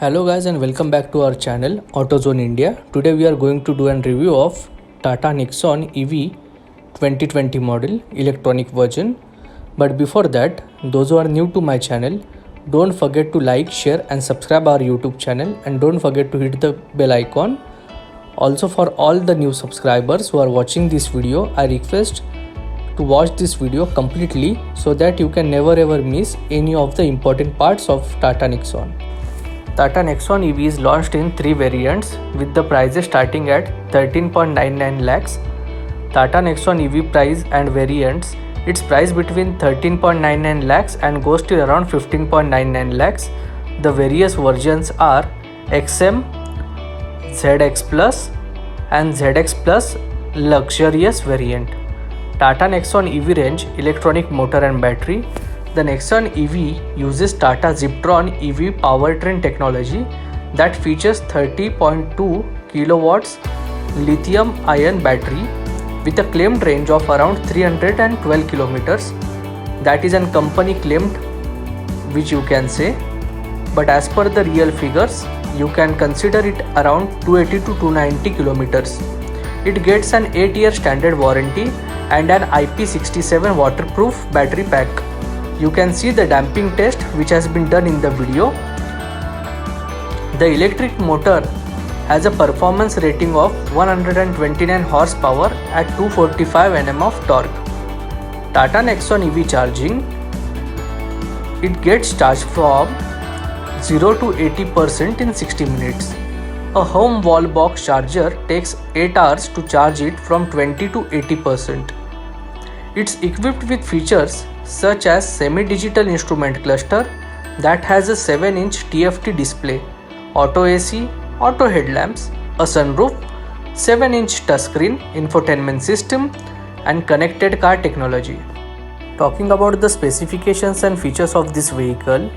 Hello guys and welcome back to our channel AutoZone India. Today we are going to do a review of Tata Nexon EV 2020 model electronic version. But before that, those who are new to my channel, don't forget to like, share and subscribe our YouTube channel, and don't forget to hit the bell icon. Also, for all the new subscribers who are watching this video, I request to watch this video completely so that you can never ever miss any of the important parts of Tata Nexon. Tata Nexon EV is launched in 3 variants with the prices starting at 13.99 lakhs. Tata Nexon EV price and variants, its price between 13.99 lakhs and goes to around 15.99 lakhs. The various versions are XM, ZX Plus and ZX Plus luxurious variant. Tata Nexon EV range, electronic motor and battery. The Nexon EV uses Tata Ziptron EV powertrain technology that features 30.2 kilowatts lithium-ion battery with a claimed range of around 312 kilometers. That is a company claimed, which you can say, but as per the real figures, you can consider it around 280 to 290 kilometers. It gets an 8-year standard warranty and an IP67 waterproof battery pack. You can see the damping test which has been done in the video. The electric motor has a performance rating of 129 horsepower at 245 Nm of torque. Tata Nexon EV charging, it gets charged from 0 to 80% in 60 minutes. A home wall box charger takes 8 hours to charge it from 20 to 80%. It's equipped with features such as semi-digital instrument cluster that has a 7-inch TFT display, auto AC, auto headlamps, a sunroof, 7-inch touchscreen, infotainment system and connected car technology. Talking about the specifications and features of this vehicle,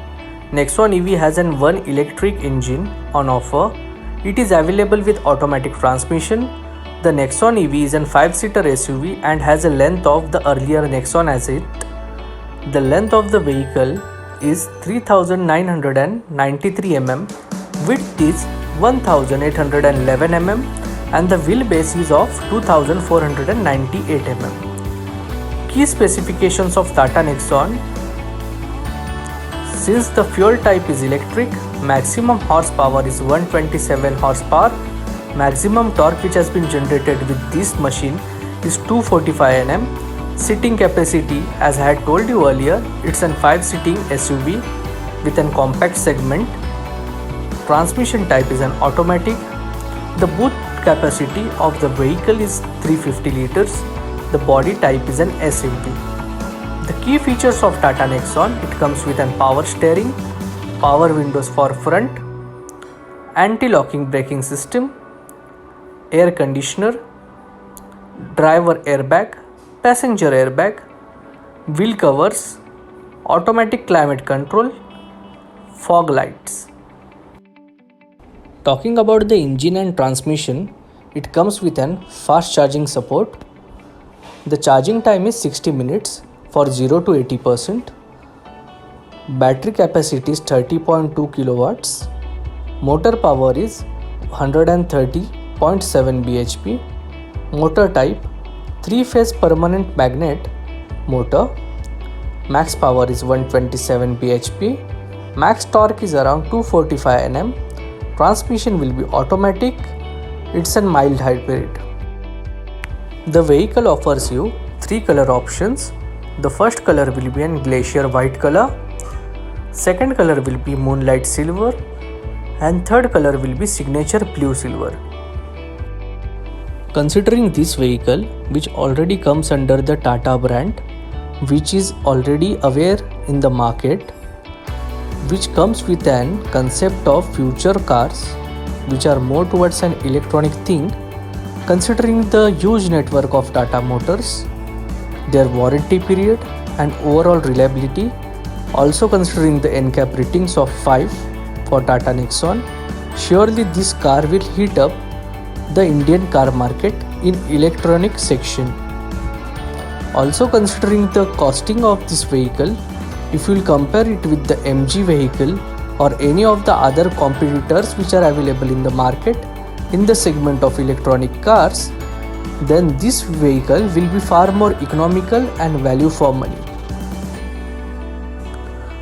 Nexon EV has an 1 electric engine on offer. It is available with automatic transmission. The Nexon EV is a 5-seater SUV and has a length of the earlier Nexon as it. The length of the vehicle is 3993 mm, width is 1811 mm and the wheelbase is of 2498 mm. Key specifications of Tata Nexon: since the fuel type is electric, maximum horsepower is 127 horsepower. Maximum torque which has been generated with this machine is 245 Nm. Seating capacity, as I had told you earlier, it's a 5-seating SUV with a compact segment. Transmission type is an automatic. The boot capacity of the vehicle is 350 liters. The body type is an SUV. The key features of Tata Nexon: it comes with a power steering, power windows for front, anti-locking braking system, air conditioner, driver airbag, passenger airbag, wheel covers, automatic climate control, fog lights. Talking about the engine and transmission, it comes with an fast charging support. The charging time is 60 minutes for 0 to 80%. Battery capacity is 30.2 kilowatts. Motor power is 130.7 bhp. Motor type 3-phase permanent magnet motor. Max power is 127 bhp. Max torque is around 245 Nm. Transmission will be automatic. It's a mild hybrid. The vehicle offers you 3 color options. The first color will be in glacier white color. Second color will be moonlight silver. And third color will be signature blue silver. Considering this vehicle, which already comes under the Tata brand, which is already aware in the market, which comes with an concept of future cars which are more towards an electronic thing, considering the huge network of Tata Motors, their warranty period and overall reliability, also considering the NCAP ratings of 5 for Tata Nexon, surely this car will heat up the Indian car market in electronic section. Also considering the costing of this vehicle, if you will compare it with the MG vehicle or any of the other competitors which are available in the market in the segment of electronic cars, then this vehicle will be far more economical and value for money.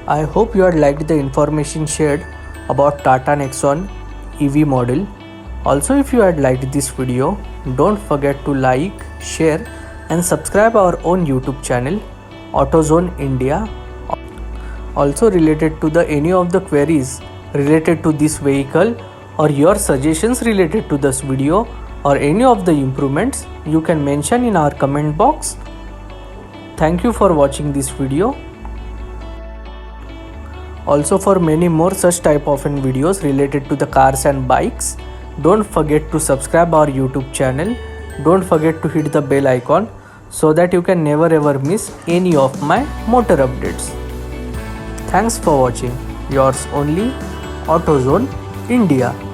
I hope you had liked the information shared about Tata Nexon EV model. Also, if you had liked this video, don't forget to like, share and subscribe our own YouTube channel AutoZone India. Also, related to any of the queries related to this vehicle or your suggestions related to this video or any of the improvements, you can mention in our comment box. Thank you for watching this video. Also, for many more such type of videos related to the cars and bikes, don't forget to subscribe our YouTube channel. Don't forget to hit the bell icon so that you can never ever miss any of my motor updates. Thanks for watching. Yours only, AutoZone India.